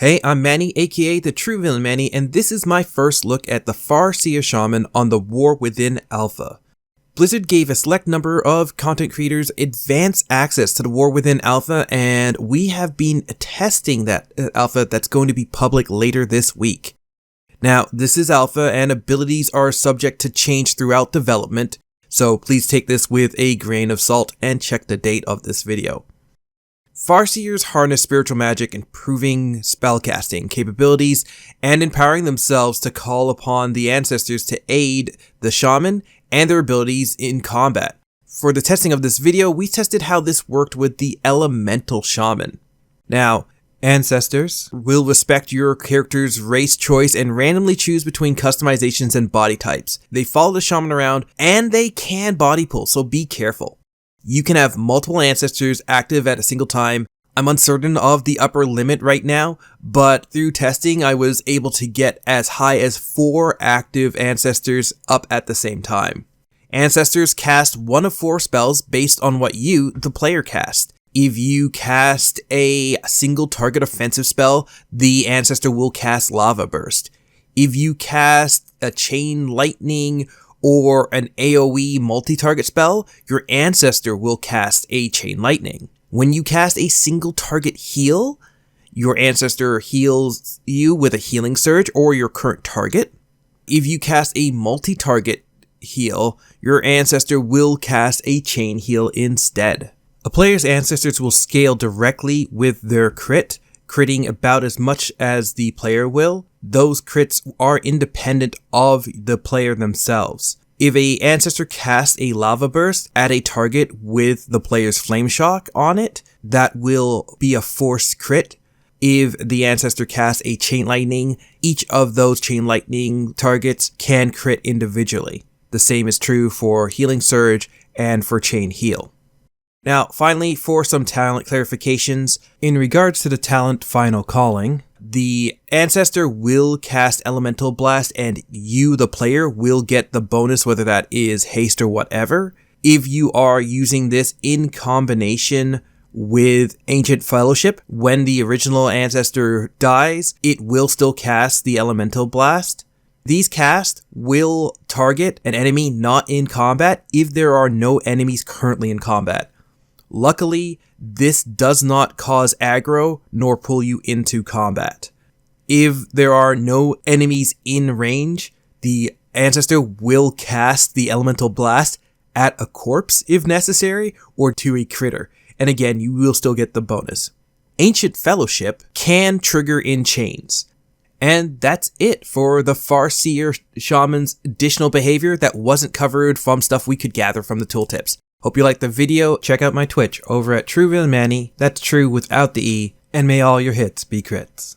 Hey, I'm Manny, aka the True Villain Manny, and this is my first look at the Farseer Shaman on the War Within Alpha. Blizzard gave a select number of content creators advanced access to the War Within Alpha, and we have been testing that alpha that's going to be public later this week. Now, this is alpha, and abilities are subject to change throughout development, so please take this with a grain of salt and check the date of this video. Farseers harness spiritual magic, improving spellcasting capabilities and empowering themselves to call upon the ancestors to aid the shaman and their abilities in combat. For the testing of this video, we tested how this worked with the elemental shaman. Now, ancestors will respect your character's race choice and randomly choose between customizations and body types. They follow the shaman around and they can body pull, so be careful. You can have multiple ancestors active at a single time. I'm uncertain of the upper limit right now, but through testing I was able to get as high as 4 active ancestors up at the same time. Ancestors cast one of 4 spells based on what you, the player, cast. If you cast a single target offensive spell, the ancestor will cast Lava Burst. If you cast a Chain Lightning or an AoE multi-target spell, your ancestor will cast a Chain Lightning. When you cast a single target heal, your ancestor heals you with a Healing Surge or your current target. If you cast a multi-target heal, your ancestor will cast a Chain Heal instead. A player's ancestors will scale directly with their critting about as much as the player will. Those crits are independent of the player themselves. If an ancestor casts a Lava Burst at a target with the player's Flame Shock on it, that will be a forced crit. If the ancestor casts a Chain Lightning, each of those Chain Lightning targets can crit individually. The same is true for Healing Surge and for Chain Heal. Now, finally, for some talent clarifications, in regards to the talent Final Calling, the ancestor will cast Elemental Blast and you, the player, will get the bonus, whether that is haste or whatever. If you are using this in combination with Ancient Fellowship, when the original ancestor dies, it will still cast the Elemental Blast. These casts will target an enemy not in combat if there are no enemies currently in combat. Luckily, this does not cause aggro nor pull you into combat. If there are no enemies in range, the ancestor will cast the Elemental Blast at a corpse if necessary, or to a critter, and again, you will still get the bonus. Ancient Fellowship can trigger in chains. And that's it for the Farseer Shaman's additional behavior that wasn't covered from stuff we could gather from the tooltips. Hope you liked the video. Check out my Twitch over at True Villain Manny, that's true without the E, and may all your hits be crits.